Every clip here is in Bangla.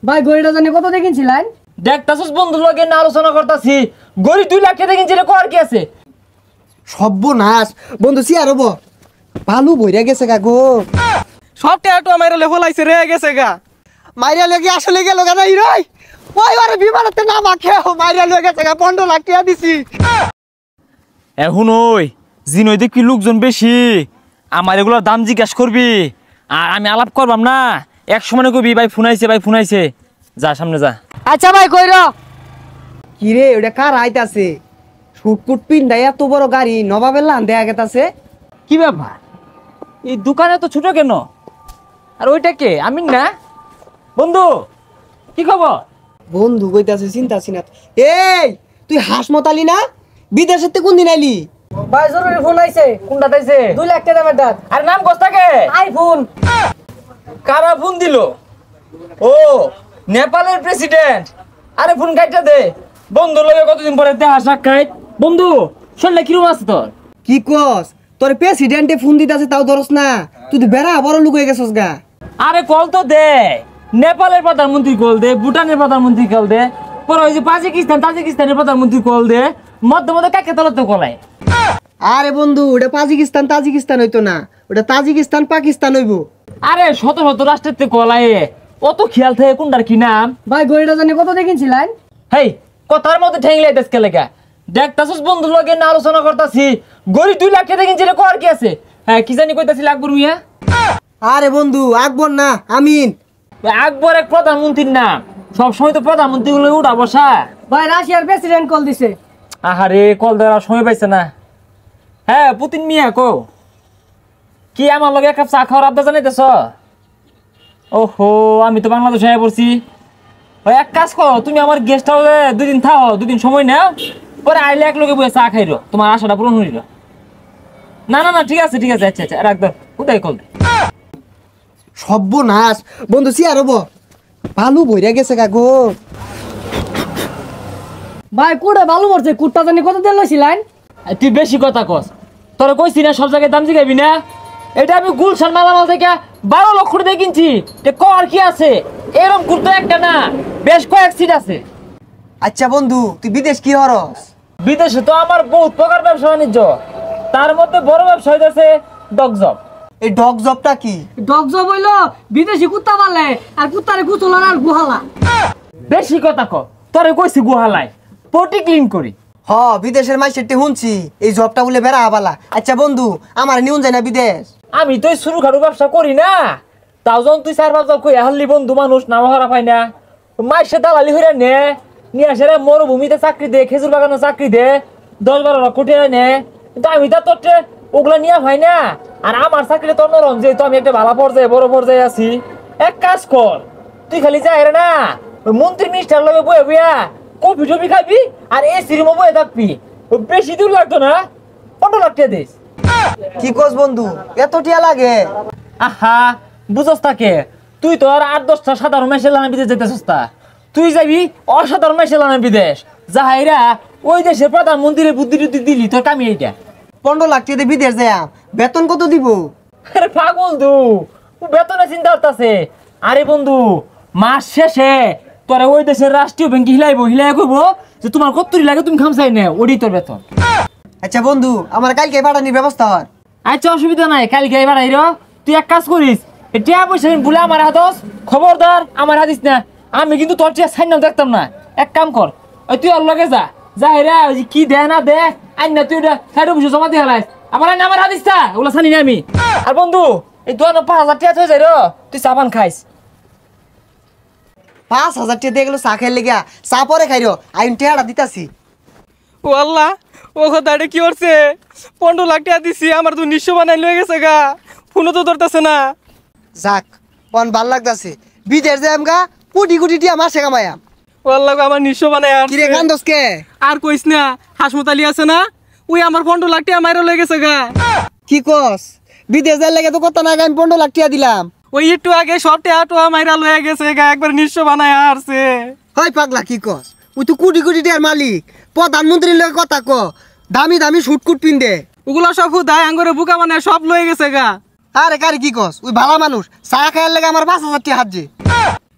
ভাই গড়িটা জানি কত দেখিনছিলেন? দেখতাছস বন্ধুর লগে না আলোচনা করতাছি, গড়ি 2 লাখ টাকা দেখিনছিলে কর কি আছে? সর্বনাশ বন্ধু সিয়ার হবো ভালো বইরা গেছে গা গো। সব টাকা আমার লেফলাইছে রে গেছে গা। মাইরা লেগে আসলে গেল গা নাই রই ওই আরে বিমানতে না মাখে মাইরা লেগে গেছে গা 15 লাখ টাকা দিছি। এখন ওই জিনই দেখি লোকজন বেশি, আমার এগুলোর দাম জিজ্ঞাসা করবি আর আমি আলাপ করবাম না। এক সময় কবি ভাই ফোনাইছে যা সামনে যা। আচ্ছা ভাই কইর কি রে ওটা কার আইতাছে? শুটকুট পিন্ডাই এত বড় গাড়ি নবাবের লান দেয়া গেতাছে। কি ব্যাপার, এই দোকানে তো ছোট কেন? আর ওইটা কে? আমিন না? বন্ধু কি খবর? বন্ধু কইতাছে চিন্তা সিনাত। এই তুই হাসমতালি না? বিদেশেতে কোন দিন আইলি? ভাই জরুরি ফোন আইছে। কোনটা তাইছে? 2 লাখ টাকা দামের দাঁত। আরে নাম কস্তাকে? আইফোন। কারা ফোন দিল? ও নেপালের প্রেসিডেন্ট। আরে ফোন কাইটা দে। বন্ধু লগে কতদিন পরে দেখা সাক্ষাৎ। বন্ধু শরীরে কিরকম আছে তোর? কি কস তোর প্রেসিডেন্টে ফোন দিতাছে তাও ধরস না? তুই তো বেড়া বড় লুক হয়ে গেছস গা। আরে কল তো দে। নেপালের প্রধানমন্ত্রী কল দে, ভুটানের প্রধানমন্ত্রী কল দে, পরে ওই যে তাজিকিস্তানের প্রধানমন্ত্রী কল দে, মধ্যে মধ্যে কাকে তলাতে কলায়। আরে বন্ধু ওটা তাজিকিস্তান হইতো না, ওটা তাজিকিস্তান পাকিস্তান হইব। আরে শত রাষ্ট্রের কলায় অত খেয়াল থাকে কোনটার কি নাম? ভাই গড়িটা জানি কত দেখিনছিলেন? হেই কথার মধ্যে ঠেংলাইতেছ কে লেগা? দেখতাছস বন্ধুর লগে না আলোচনা করতাছি, গড়ি 2 লাখ টাকা কিনছিলে কর কি আছে? হ্যাঁ কি জানি কইতাছিল আকবর মিয়া? আরে বন্ধু আকবর না আমিন। আকবর এক প্রধানমন্ত্রীর নাম, সবসময় তো প্রধানমন্ত্রী গুলো উঠা বসা। ভাই রাশিয়ার প্রেসিডেন্ট কল দিছে। আহারে কল দেওয়ার সময় পাইছে না। হ্যাঁ পুতিন মিয়া কো কি আমার লগে এক কাপ চা খাওয়ার আবদার জানাইতেছ? ওহো আমি তো বাংলাদেশে আয়া পড়ছি। ওই এক কাজ করো, তুমি আমার গেস্ট হাউসে 2 দিন থাও, 2 দিন সময় নাও, পরে আইলে এক লগে বসে চা খাইরো, তোমার আশাটা পূরণ হইল। না ঠিক আছে আচ্ছা রাখ দাও। কোথায় কল? সর্বনাশ বন্ধু সিয়ার হবো ভালো বইরা গেছে গা গো। ভাই কুড়ে ভালো মরছে। কুটটা জানি কত দেন লইছিলেন? তুই বেশি কথা কস, তোরা কইছি না সব জায়গায় দাম জিগাবি না। এটা আমি গুলশান মালামাল থেকে 12 লক্ষ টাকা কিনছি। কর কি আছে? এরকম কুর্তা একটা না, বেশ কয়েক সিট আছে। আচ্ছা বন্ধু তুই বিদেশ কি হরস? বিদেশে তো আমার বহুত প্রকার ব্যবসা বাণিজ্য, তার মধ্যে বড় ব্যবসা হইতেছে ডগ জব। এই ডগ জবটা কি? ডগ জব হইলো বিদেশি কুত্তা পালে আর কুত্তারে গুছলার আর গুহালা। বেশি কথা ক, তোরে কইছি গুহালায় পটি ক্লিন করি। হ বিদেশের মাইসেরটি শুনছি এই জবটা বলে বেড়া আবালা। আচ্ছা বন্ধু আমার নিউন যায় না বিদেশ? আমি তো শুরু খাটু ব্যবসা করি না, তাও যখন তুই 4-5 জন কই হাল্লি বন্ধু মানুষ নাম হারা পাই না, মাইসে দালালি হইরা নিয়ে আসে মরুভূমিতে চাকরি দে, খেজুর বাগানে চাকরি দে, 10-12 লাখ কোটি নে। কিন্তু আমি তো তোর ওগুলা নিয়ে ভাই না। আর আমার চাকরি তোর নরম, যেহেতু আমি একটা ভালো পর্যায়ে বড় পর্যায়ে আছি। এক কাজ কর, তুই খালি যাই না ওই মন্ত্রী মিনিস্টার লগে বয়ে বইয়া কফি টফি খাবি আর এসি রুমে বয়ে থাকবি। বেশি দূর লাগতো না, 15 লাখ টাকা দিস। কি কস বন্ধু এত টিয়া লাগে? আহা বুঝস তাকে, তুই তো আর 8-10টা সাধারণ মেশে লানা বিদেশ যেতেছস তা, তুই যাবি অসাধারণ মেশে লানা বিদেশ। যাহাইরা ওই দেশের প্রধানমন্ত্রীর বুদ্ধি টুদ্ধি দিলি তোর কামি এইটা। 15 লাখ টাকা বিদেশ যায় বেতন কত দিব? আরে পাগল তু, বেতনে চিন্তা করতেছে। আরে বন্ধু মাস শেষে তোরা ওই দেশের রাষ্ট্রীয় ব্যাংকে হিলাই কইব যে তোমার কত্তরি লাগে তুমি খামসাই নে, ওডি তোর বেতন। আচ্ছা বন্ধু আমার কালকে পাঠানির ব্যবস্থা হর। আচ্ছা অসুবিধা নাই, কালকে এবার আইরো। তুই এক কাজ করিস, টিয়া পয়সা বলে আমার হাতস, খবরদার আমার হাতিস না। আমি কিন্তু তোর টিয়া সাইন দেখতাম না। এক কাম কর, ওই তুই ওর লগে যা হেরা কি দে না দে আইন না, তুই ওটা সাইডে বসে জমা দিয়ে হারাইস। আমার আইন আমার হাতিস না, ওগুলো জানি না আমি। আর বন্ধু এই 5,000 টাকা হয়ে যায় তুই সাবান খাইস। 5,000 টাকা দিয়ে গেল চা খাই লেগা, চা পরে খাইরো আইন টেহাটা দিতাছি। ও আল্লাহ, ও কথাটা কি করছে? 15 লাখ টাকা দিছি, আমার তো নিঃস্ব বানাই লয়ে গেছে গা। ফোনও তো ধরতেছে না। যাক পন ভাল লাগতাছে, বিদেশ যাম গা কোটি কোটি টিয়া মাসে কামায়াম। ও আল্লাহ আমার নিঃস্ব বানাই আর কি রে কান্দস কে? আর কইস না, হাসমতালি আছে না, ওই আমার 15 লাখ টাকা মাইরা লয়ে গেছে গা। কি কস? বিদেশ যাই লাগে তো কত না আমি 15 লাখ টাকা দিলাম। ওই একটু আগে সব টাকা মাইরা লয়ে গেছে গা, একবার নিঃস্ব বানাই আসছে। হয় পাগলা কি কস? ওই তো কোটি কোটি টাকার মালিক, প্রধানমন্ত্রীর লগে কথা ক, দামি দামি শুটকুট পিন্দে। ওগুলা সব হুদায় আঙ্গরে বুকা বানায় সব লয়ে গেছে গা। আরে কারে কি কস? ওই ভালো মানুষ, চা খাইয়ার লাগে আমার 5,000 টাকা হাত যে।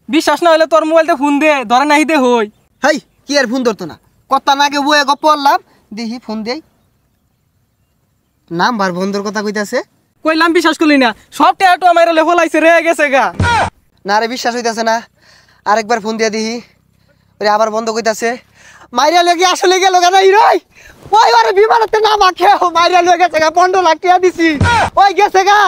বিশ্বাস না হলে তোর মোবাইলতে ফোন দে, ধরে নাহি দে হই। হেই কি আর ফোন ধরতো না, কথা না গে বয়ে গপ পড়লাম, দেখি ফোন দেই। নাম্বার বন্ধুর কথা কইতাছে। কইলাম বিশ্বাস করলি না, সব টেয়াটো আমার লেফলাইছে রে গেছে গা। না রে বিশ্বাস হইতাছে না, আরেকবার ফোন দিয়া দিহি। ওরে আবার বন্ধ কইতাছে। মাইরা লেগে আসলে গেল গা না হিরোই। ওই আরে বিমানতে নাম আখে মাইরা লয়ে গেছে গা, 15 লাখ টাকা দিছি। ওই গেছে গা।